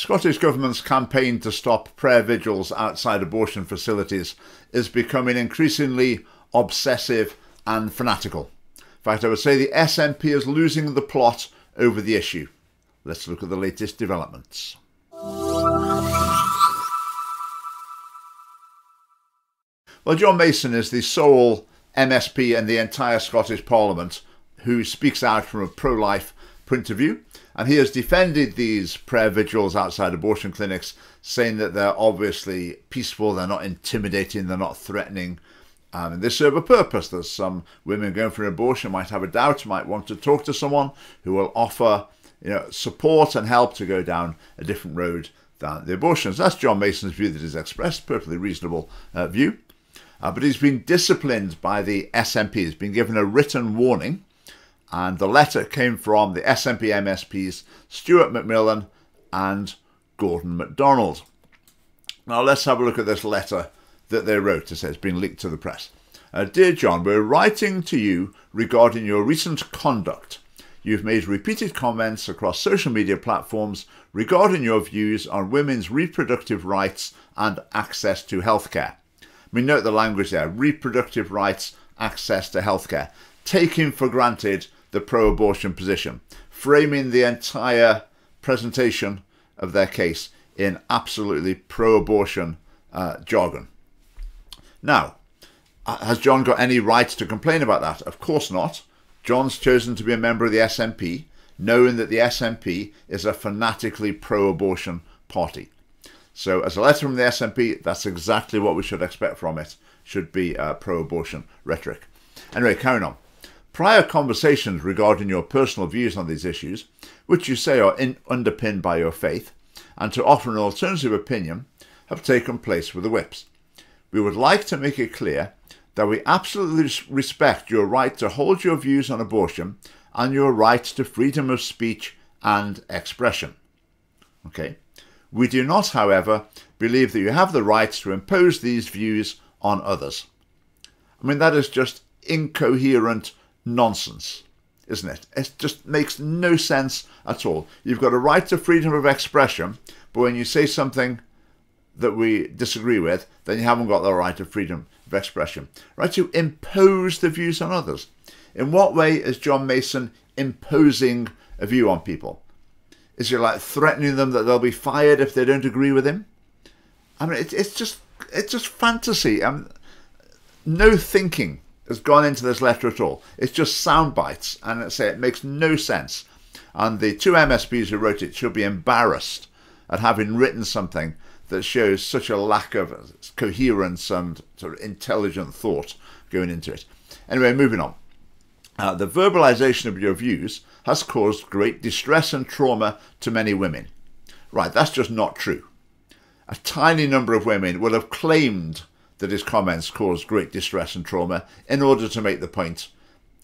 Scottish Government's campaign to stop prayer vigils outside abortion facilities is becoming increasingly obsessive and fanatical. In fact, I would say the SNP is losing the plot over the issue. Let's look at the latest developments. Well, John Mason is the sole MSP in the entire Scottish Parliament who speaks out from a pro-life point of view, and he has defended these prayer vigils outside abortion clinics, saying that they're obviously peaceful, they're not intimidating, they're not threatening, and they serve a purpose. There's some women going for an abortion might have a doubt, might want to talk to someone who will offer support and help to go down a different road than the abortions. That's John Mason's view that is expressed, perfectly reasonable view. But he's been disciplined by the SNP. He's been given a written warning, and the letter came from the SNP MSPs Stuart McMillan and Gordon MacDonald. Now let's have a look at this letter that they wrote. It says it's been leaked to the press. Dear John, we're writing to you regarding your recent conduct. You've made repeated comments across social media platforms regarding your views on women's reproductive rights and access to healthcare. I mean, note the language there, reproductive rights, access to healthcare, taking for granted the pro-abortion position, framing the entire presentation of their case in absolutely pro-abortion jargon. Now, has John got any right to complain about that? Of course not. John's chosen to be a member of the SNP, knowing that the SNP is a fanatically pro-abortion party. So as a letter from the SNP, that's exactly what we should expect from it. Should be pro-abortion rhetoric. Anyway, carrying on. Prior conversations regarding your personal views on these issues, which you say are underpinned by your faith, and to offer an alternative opinion, have taken place with the whips. We would like to make it clear that we absolutely respect your right to hold your views on abortion and your right to freedom of speech and expression. Okay. We do not, however, believe that you have the right to impose these views on others. I mean, that is just incoherent nonsense, isn't it? It just makes no sense at all. You've got a right to freedom of expression, but when you say something that we disagree with, then you haven't got the right to freedom of expression. Right to impose the views on others. In what way is John Mason imposing a view on people? Is he like threatening them that they'll be fired if they don't agree with him? I mean, it's just fantasy. No thinking has gone into this letter at all. It's just sound bites, and it makes no sense. And the two MSPs who wrote it should be embarrassed at having written something that shows such a lack of coherence and sort of intelligent thought going into it. Anyway, moving on. The verbalization of your views has caused great distress and trauma to many women. Right, that's just not true. A tiny number of women will have claimed that his comments caused great distress and trauma in order to make the point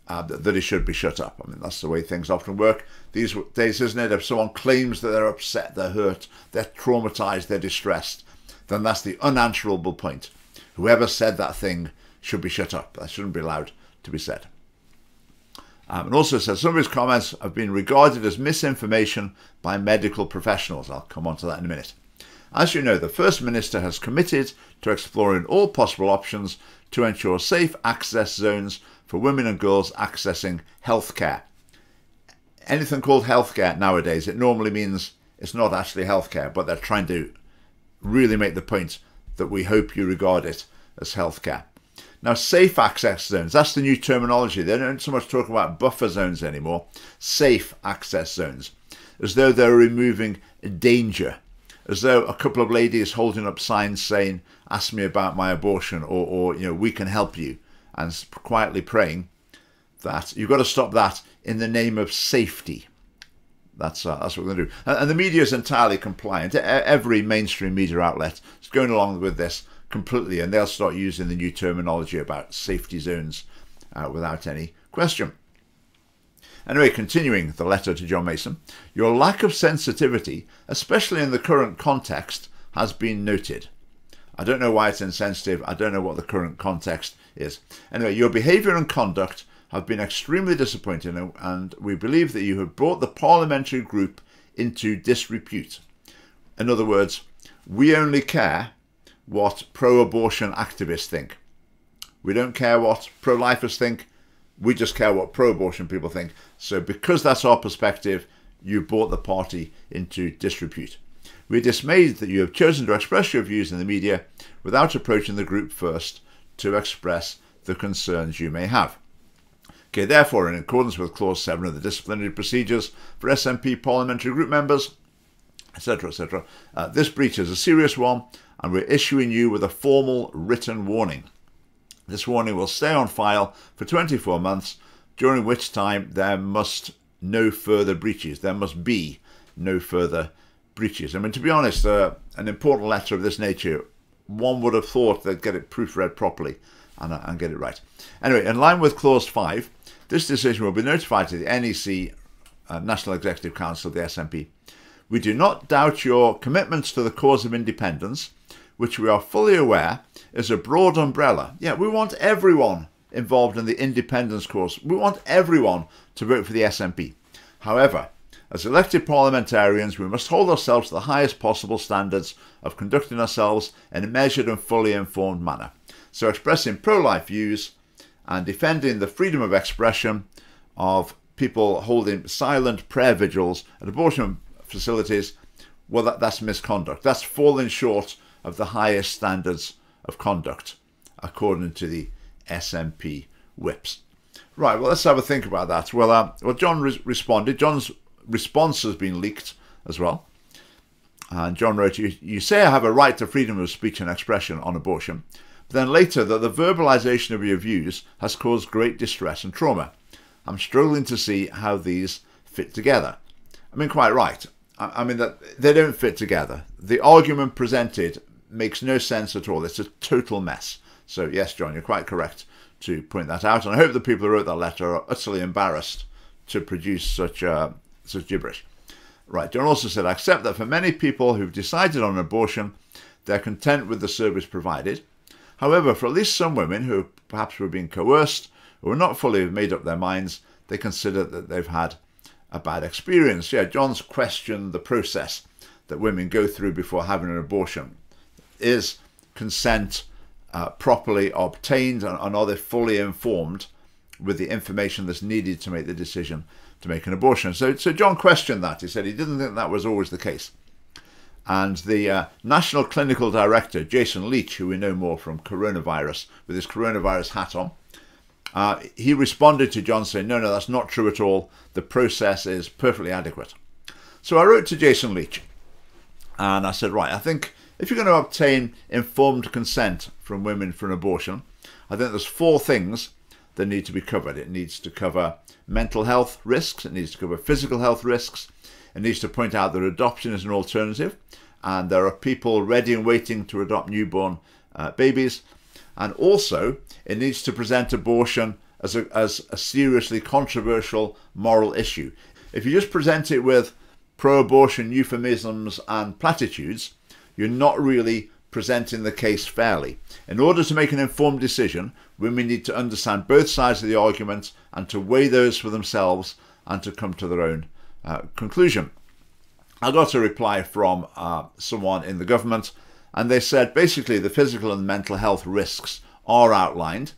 that he should be shut up. I mean, that's the way things often work these days, isn't it? If someone claims that they're upset, they're hurt, they're traumatized, they're distressed, then that's the unanswerable point. Whoever said that thing should be shut up. That shouldn't be allowed to be said. And also says some of his comments have been regarded as misinformation by medical professionals. I'll come on to that in a minute. As you know, the First Minister has committed to exploring all possible options to ensure safe access zones for women and girls accessing healthcare. Anything called healthcare nowadays, it normally means it's not actually healthcare, but they're trying to really make the point that we hope you regard it as healthcare. Now, safe access zones, that's the new terminology. They don't so much talk about buffer zones anymore. Safe access zones, as though they're removing danger, as though a couple of ladies holding up signs saying, ask me about my abortion, or we can help you, and quietly praying that you've got to stop that in the name of safety. That's what we're going to do. And the media is entirely compliant. Every mainstream media outlet is going along with this completely, and they'll start using the new terminology about safety zones without any question. Anyway, continuing the letter to John Mason, your lack of sensitivity, especially in the current context, has been noted. I don't know why it's insensitive. I don't know what the current context is. Anyway, your behaviour and conduct have been extremely disappointing, and we believe that you have brought the parliamentary group into disrepute. In other words, we only care what pro-abortion activists think. We don't care what pro-lifers think. We just care what pro-abortion people think. So because that's our perspective, you brought the party into disrepute. We're dismayed that you have chosen to express your views in the media without approaching the group first to express the concerns you may have. Okay, therefore, in accordance with Clause 7 of the Disciplinary Procedures for SNP Parliamentary Group members, etc., etc., this breach is a serious one, and we're issuing you with a formal written warning. This warning will stay on file for 24 months, during which time there must no further breaches. There must be no further breaches. I mean, to be honest, an important letter of this nature, one would have thought they'd get it proofread properly and get it right. Anyway, in line with Clause 5, this decision will be notified to the NEC, National Executive Council, the SNP. We do not doubt your commitments to the cause of independence, which we are fully aware is a broad umbrella. Yeah, we want everyone involved in the independence cause. We want everyone to vote for the SNP. However, as elected parliamentarians, we must hold ourselves to the highest possible standards of conducting ourselves in a measured and fully informed manner. So expressing pro-life views and defending the freedom of expression of people holding silent prayer vigils at abortion facilities, well, that's misconduct. That's falling short of the highest standards of conduct, according to the SNP whips. Right, well, let's have a think about that. Well, John responded. John's response has been leaked as well. And John wrote, you say I have a right to freedom of speech and expression on abortion, but then later that the verbalization of your views has caused great distress and trauma. I'm struggling to see how these fit together. I mean, quite right. I mean, that they don't fit together. The argument presented makes no sense at all. It's a total mess. So yes, John, you're quite correct to point that out. And I hope the people who wrote that letter are utterly embarrassed to produce such gibberish. Right, John also said, I accept that for many people who've decided on abortion, they're content with the service provided. However, for at least some women who perhaps were being coerced or not fully made up their minds, they consider that they've had a bad experience. Yeah, John's questioned the process that women go through before having an abortion. Is consent properly obtained, and are they fully informed with the information that's needed to make the decision to make an abortion? So John questioned that. He said he didn't think that was always the case. And the National Clinical Director, Jason Leach, who we know more from coronavirus, with his coronavirus hat on, he responded to John saying, no, that's not true at all. The process is perfectly adequate. So I wrote to Jason Leach and I said, right, I think if you're going to obtain informed consent from women for an abortion, I think there's 4 things that need to be covered. It needs to cover mental health risks. It needs to cover physical health risks. It needs to point out that adoption is an alternative and there are people ready and waiting to adopt newborn babies. And also, it needs to present abortion as a seriously controversial moral issue. If you just present it with pro-abortion euphemisms and platitudes, you're not really presenting the case fairly. In order to make an informed decision, women need to understand both sides of the argument and to weigh those for themselves and to come to their own conclusion. I got a reply from someone in the government, and they said basically the physical and mental health risks are outlined,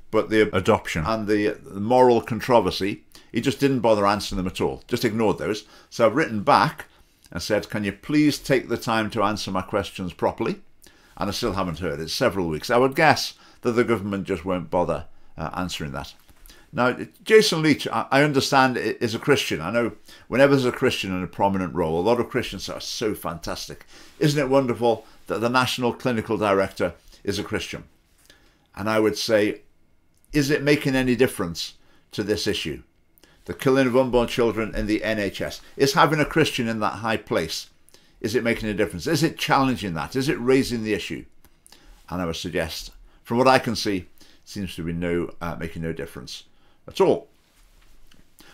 but the adoption and the moral controversy, he just didn't bother answering them at all, just ignored those. So I've written back and said, can you please take the time to answer my questions properly? And I still haven't heard. It's several weeks. I would guess that the government just won't bother answering that. Now, Jason Leach, I understand, is a Christian. I know whenever there's a Christian in a prominent role, a lot of Christians are so fantastic. Isn't it wonderful that the National Clinical Director is a Christian? And I would say, is it making any difference to this issue? The killing of unborn children in the NHS. Is having a Christian in that high place, is it making a difference? Is it challenging that? Is it raising the issue? And I would suggest, from what I can see, seems to be making no difference at all.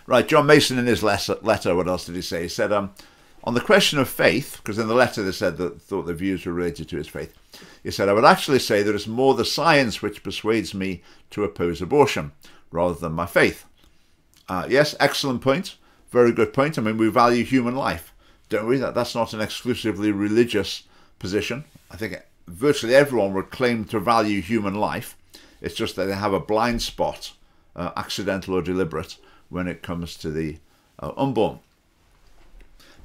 Right, John Mason in his letter, what else did he say? He said, on the question of faith, because in the letter they said that thought the views were related to his faith, he said, I would actually say that it's more the science which persuades me to oppose abortion rather than my faith. Yes, excellent point. Very good point. I mean, we value human life, don't we? That's not an exclusively religious position. I think virtually everyone would claim to value human life. It's just that they have a blind spot, accidental or deliberate, when it comes to the unborn.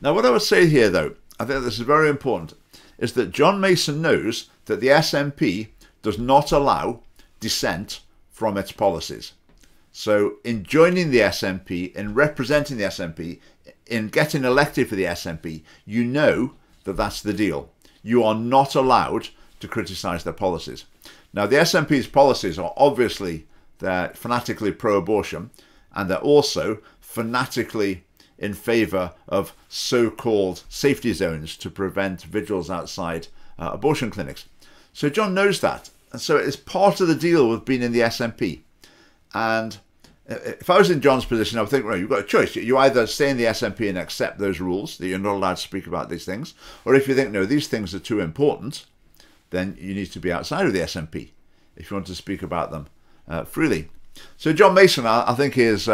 Now, what I would say here, though, I think this is very important, is that John Mason knows that the SNP does not allow dissent from its policies. So in joining the SNP, in representing the SNP, in getting elected for the SNP, you know that that's the deal. You are not allowed to criticise their policies. Now, the SNP's policies are obviously, they're fanatically pro-abortion, and they're also fanatically in favour of so-called safety zones to prevent vigils outside abortion clinics. So John knows that, and so it's part of the deal with being in the SNP. And if I was in John's position, I would think, well, you've got a choice. You either stay in the SNP and accept those rules, that you're not allowed to speak about these things, or if you think, no, these things are too important, then you need to be outside of the SNP if you want to speak about them freely. So John Mason, I think his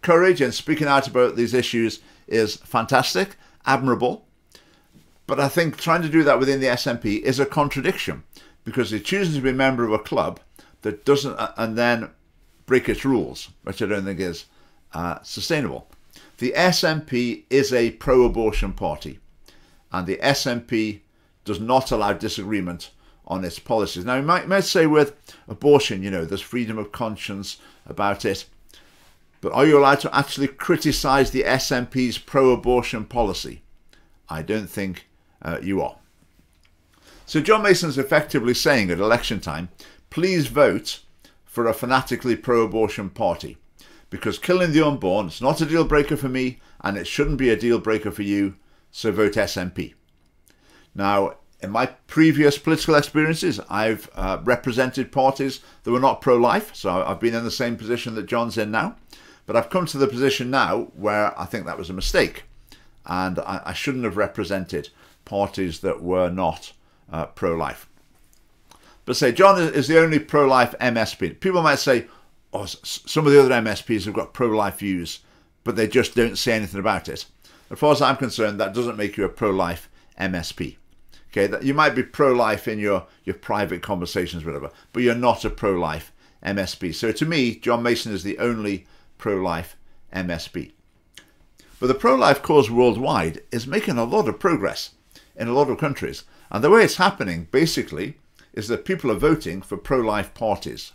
courage in speaking out about these issues is fantastic, admirable. But I think trying to do that within the SNP is a contradiction, because he chooses to be a member of a club that doesn't, and then break its rules, which I don't think is sustainable. The SNP is a pro-abortion party, and the SNP does not allow disagreement on its policies. Now, you might say with abortion, you know, there's freedom of conscience about it, but are you allowed to actually criticise the SNP's pro-abortion policy? I don't think you are. So John Mason's effectively saying at election time, please vote for a fanatically pro-abortion party, because killing the unborn is not a deal breaker for me, and it shouldn't be a deal breaker for you, so vote SNP. Now, in my previous political experiences, I've represented parties that were not pro-life, so I've been in the same position that John's in now, but I've come to the position now where I think that was a mistake, and I shouldn't have represented parties that were not pro-life. But say John is the only pro-life MSP. People might say, oh, some of the other MSPs have got pro-life views, but they just don't say anything about it. As far as I'm concerned, that doesn't make you a pro-life MSP. Okay, that you might be pro-life in your private conversations, whatever, but you're not a pro-life MSP. So to me, John Mason is the only pro-life MSP. But the pro-life cause worldwide is making a lot of progress in a lot of countries. And the way it's happening, basically, is that people are voting for pro-life parties.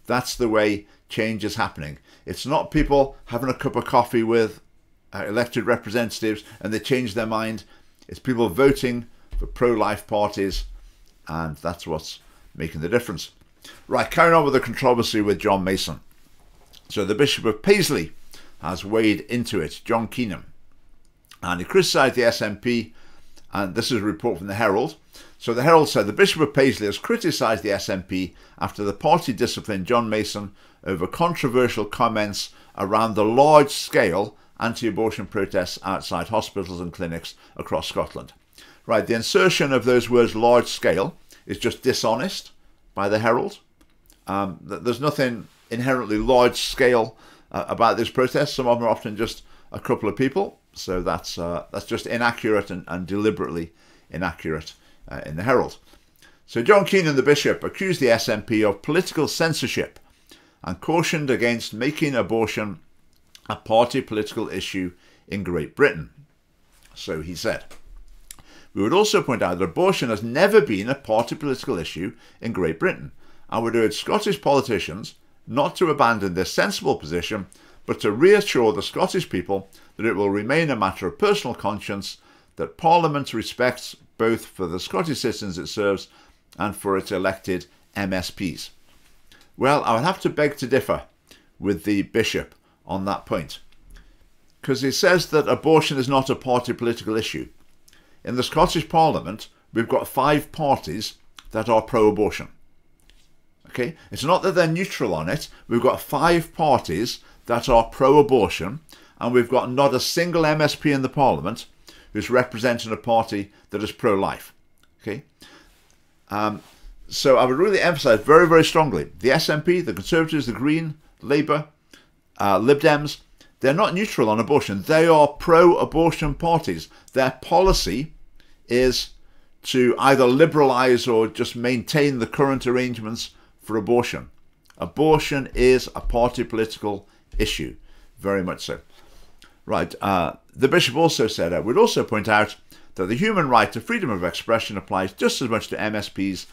That's the way change is happening. It's not people having a cup of coffee with elected representatives and they change their mind. It's people voting for pro-life parties, and that's what's making the difference. Right, carrying on with the controversy with John Mason. So the Bishop of Paisley has weighed into it, John Keenan, and he criticised the SNP, and this is a report from the Herald. So the Herald said the Bishop of Paisley has criticised the SNP after the party disciplined John Mason over controversial comments around the large-scale anti-abortion protests outside hospitals and clinics across Scotland. Right, the insertion of those words large-scale is just dishonest by the Herald. There's nothing inherently large-scale about these protests. Some of them are often just a couple of people. So that's just inaccurate and deliberately inaccurate in the Herald. So John Keenan, the bishop, accused the SNP of political censorship and cautioned against making abortion a party political issue in Great Britain. So he said, we would also point out that abortion has never been a party political issue in Great Britain, and would urge Scottish politicians not to abandon this sensible position, but to reassure the Scottish people that it will remain a matter of personal conscience, that Parliament respects both for the Scottish citizens it serves and for its elected MSPs. Well, I would have to beg to differ with the bishop on that point, because he says that abortion is not a party political issue. In the Scottish Parliament, we've got 5 parties that are pro-abortion. Okay, it's not that they're neutral on it. We've got 5 parties that are pro-abortion, and we've got not a single MSP in the Parliament who's representing a party that is pro-life. Okay, so I would really emphasise very, very strongly the SNP, the Conservatives, the Green, Labour, Lib Dems, they're not neutral on abortion. They are pro-abortion parties. Their policy is to either liberalise or just maintain the current arrangements for abortion. Abortion is a party political issue, very much so. Right, the bishop also said, I would also point out that the human right to freedom of expression applies just as much to MSPs,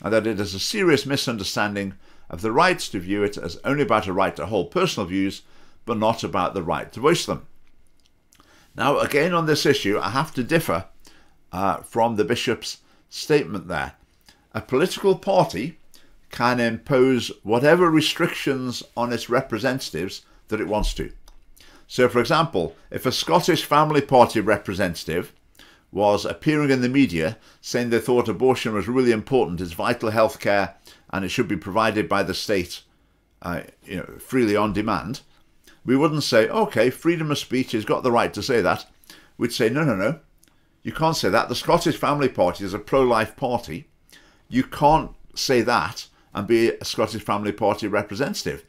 and that it is a serious misunderstanding of the rights to view it as only about a right to hold personal views, but not about the right to voice them. Now, again, on this issue, I have to differ from the bishop's statement there. A political party can impose whatever restrictions on its representatives that it wants to. So, for example, if a Scottish Family Party representative was appearing in the media saying they thought abortion was really important, it's vital health care, and it should be provided by the state freely on demand, we wouldn't say, okay, freedom of speech, he's got the right to say that. We'd say, no, you can't say that. The Scottish Family Party is a pro-life party. You can't say that and be a Scottish Family Party representative.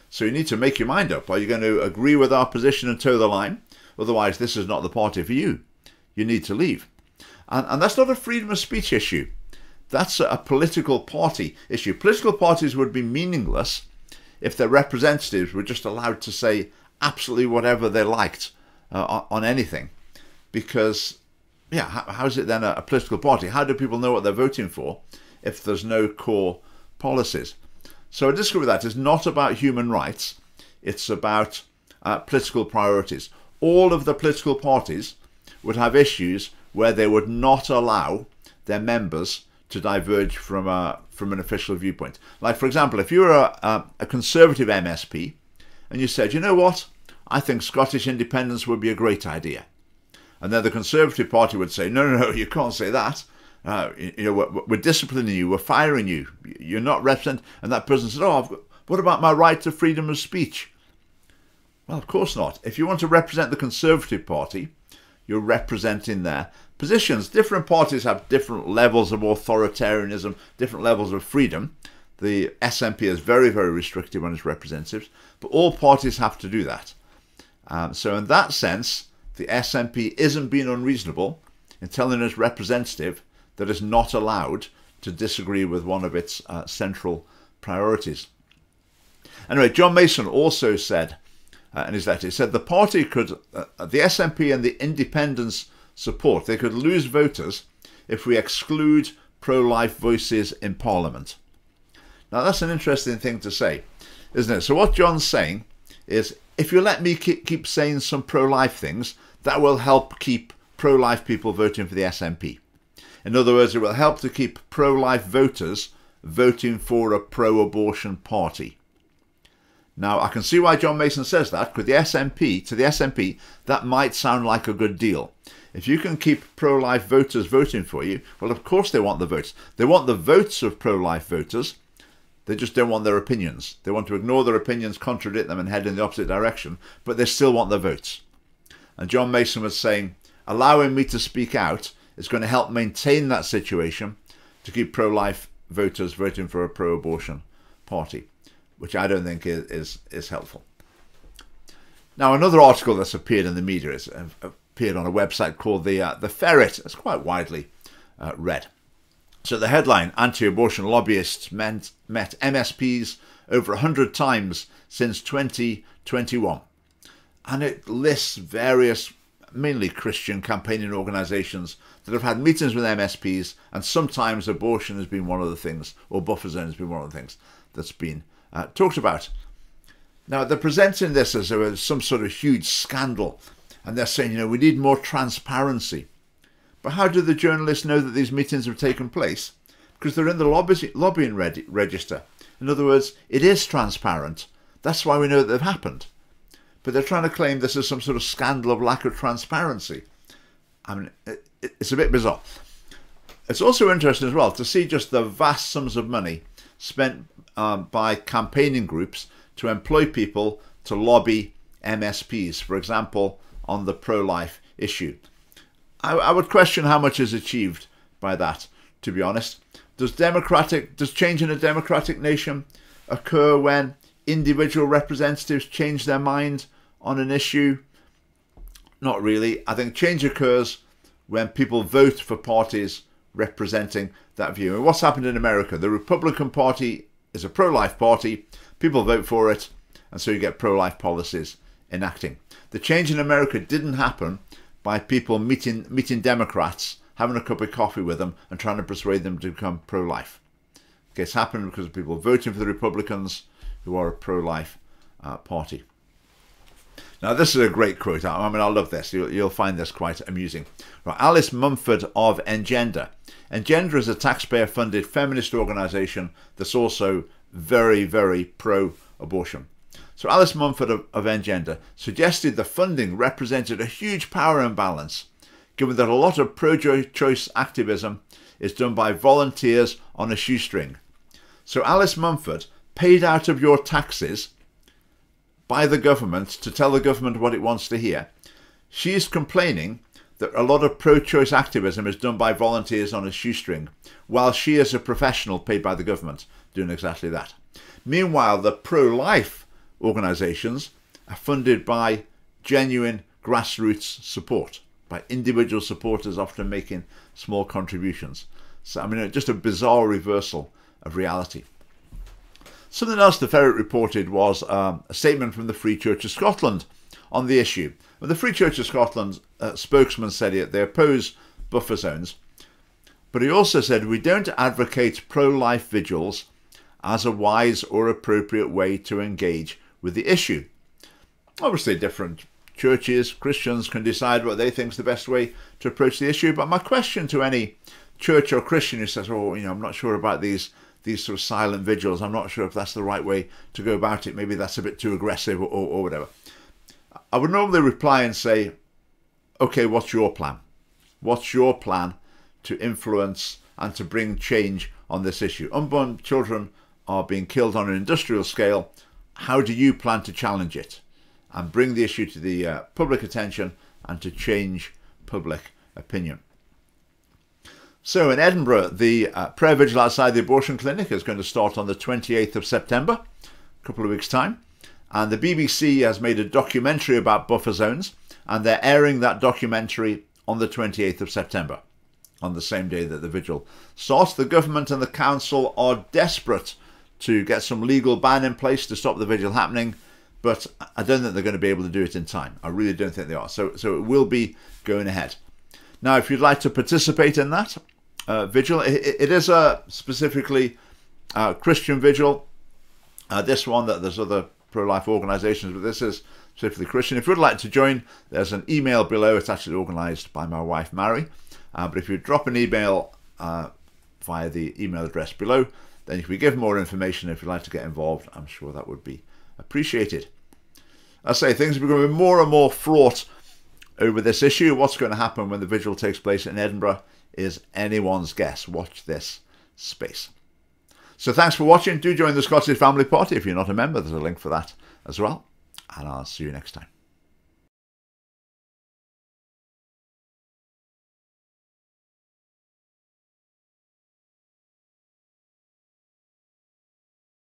So you need to make your mind up. Are you going to agree with our position and toe the line? Otherwise, this is not the party for you. You need to leave. And that's not a freedom of speech issue. That's a political party issue. Political parties would be meaningless if their representatives were just allowed to say absolutely whatever they liked on anything. Because, yeah, how is it then a political party? How do people know what they're voting for if there's no core policies? So I disagree with that. It's not about human rights. It's about political priorities. All of the political parties would have issues where they would not allow their members to diverge from an official viewpoint. Like, for example, if you were a Conservative MSP and you said, you know what, I think Scottish independence would be a great idea. And then the Conservative Party would say, no, you can't say that. We're disciplining you, we're firing you, you're not representing. And that person said, what about my right to freedom of speech? Well, of course not. If you want to represent the Conservative Party, you're representing their positions. Different parties have different levels of authoritarianism, different levels of freedom. The SNP is very, very restrictive on its representatives, but all parties have to do that. So in that sense, the SNP isn't being unreasonable in telling its representative that it's not allowed to disagree with one of its central priorities. Anyway, John Mason also said in his letter, he said the party could, the SNP and the independents support, they could lose voters if we exclude pro-life voices in Parliament. Now that's an interesting thing to say, isn't it? So what John's saying is, if you let me keep saying some pro-life things, that will help keep pro-life people voting for the SNP. In other words, it will help to keep pro-life voters voting for a pro-abortion party. Now, I can see why John Mason says that, because to the SNP, that might sound like a good deal. If you can keep pro-life voters voting for you, well, of course they want the votes. They want the votes of pro-life voters. They just don't want their opinions. They want to ignore their opinions, contradict them, and head in the opposite direction, but they still want their votes. And John Mason was saying, allowing me to speak out is going to help maintain that situation to keep pro-life voters voting for a pro-abortion party, which I don't think is helpful. Now, another article that's appeared in the media has appeared on a website called The Ferret. It's quite widely read. So the headline, anti-abortion lobbyists met MSPs over 100 times since 2021. And it lists various, mainly Christian campaigning organisations that have had meetings with MSPs, and sometimes abortion has been one of the things, or buffer zone has been one of the things that's been talked about. Now, they're presenting this as some sort of huge scandal, and they're saying, we need more transparency. But how do the journalists know that these meetings have taken place? Because they're in the lobbying register. In other words, it is transparent. That's why we know that they've happened. But they're trying to claim this is some sort of scandal of lack of transparency. I mean, it's a bit bizarre. It's also interesting as well to see just the vast sums of money spent by campaigning groups to employ people to lobby MSPs, for example, on the pro-life issue. I would question how much is achieved by that, to be honest. Does change in a democratic nation occur when individual representatives change their mind on an issue? Not really. I think change occurs when people vote for parties representing that view. And what's happened in America? The Republican Party is a pro-life party. People vote for it, and so you get pro-life policies enacting. The change in America didn't happen by people meeting Democrats, having a cup of coffee with them, and trying to persuade them to become pro-life. Okay, it's happened because of people voting for the Republicans, who are a pro-life party. Now, this is a great quote. I mean, I love this. You'll find this quite amusing. Right, Alice Mumford of Engender. Engender is a taxpayer-funded feminist organisation that's also very, very pro-abortion. So Alice Mumford of Engender suggested the funding represented a huge power imbalance, given that a lot of pro-choice activism is done by volunteers on a shoestring. So Alice Mumford, paid out of your taxes by the government to tell the government what it wants to hear, she's complaining that a lot of pro-choice activism is done by volunteers on a shoestring, while she is a professional paid by the government doing exactly that. Meanwhile, the pro-life organisations are funded by genuine grassroots support, by individual supporters often making small contributions. So, I mean, just a bizarre reversal of reality. Something else the Ferret reported was a statement from the Free Church of Scotland on the issue. Well, the Free Church of Scotland spokesman said they oppose buffer zones, but he also said, we don't advocate pro-life vigils as a wise or appropriate way to engage with the issue. Obviously, different churches, Christians can decide what they think is the best way to approach the issue, but my question to any church or Christian who says, oh, I'm not sure about these sort of silent vigils, I'm not sure if that's the right way to go about it, maybe that's a bit too aggressive or whatever. I would normally reply and say, okay, what's your plan? What's your plan to influence and to bring change on this issue? Unborn children are being killed on an industrial scale. How do you plan to challenge it and bring the issue to the public attention and to change public opinion? So in Edinburgh, the prayer vigil outside the abortion clinic is going to start on the 28th of September, a couple of weeks' time. And the BBC has made a documentary about buffer zones, and they're airing that documentary on the 28th of September, on the same day that the vigil starts. The government and the council are desperate to get some legal ban in place to stop the vigil happening, but I don't think they're going to be able to do it in time. I really don't think they are. So it will be going ahead. Now, if you'd like to participate in that vigil, it is a specifically Christian vigil. This one, that there's other pro-life organisations, but this is specifically Christian. If you'd like to join, there's an email below. It's actually organised by my wife, Mary. But if you drop an email via the email address below, then you can be given more information. If you'd like to get involved, I'm sure that would be appreciated. I say things are becoming more and more fraught over this issue. What's going to happen when the vigil takes place in Edinburgh is anyone's guess. Watch this space. So thanks for watching. Do join the Scottish Family Party if you're not a member. There's a link for that as well. And I'll see you next time.